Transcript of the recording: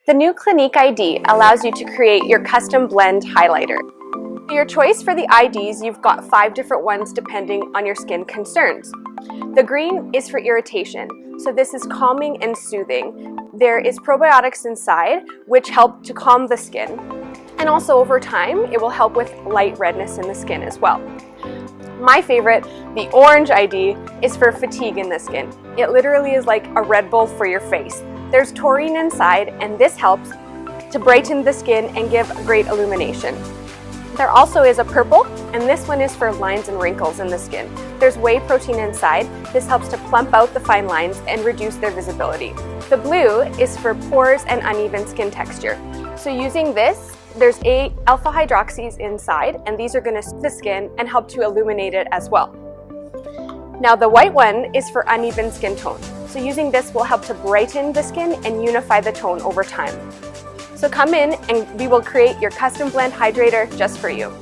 The new Clinique ID allows you to create your custom blend highlighter. For your choice for the IDs, you've got 5 different ones depending on your skin concerns. The green is for irritation, so this is calming and soothing. There is probiotics inside, which help to calm the skin. And also over time, it will help with light redness in the skin as well. My favorite, the orange ID, is for fatigue in the skin. It literally is like a Red Bull for your face. There's taurine inside, and this helps to brighten the skin and give great illumination. There also is a purple, and this one is for lines and wrinkles in the skin. There's whey protein inside. This helps to plump out the fine lines and reduce their visibility. The blue is for pores and uneven skin texture. So using this, there's 8 alpha hydroxys inside, and these are going to soothe the skin and help to illuminate it as well. Now the white one is for uneven skin tone. So using this will help to brighten the skin and unify the tone over time. So come in and we will create your custom blend hydrator just for you.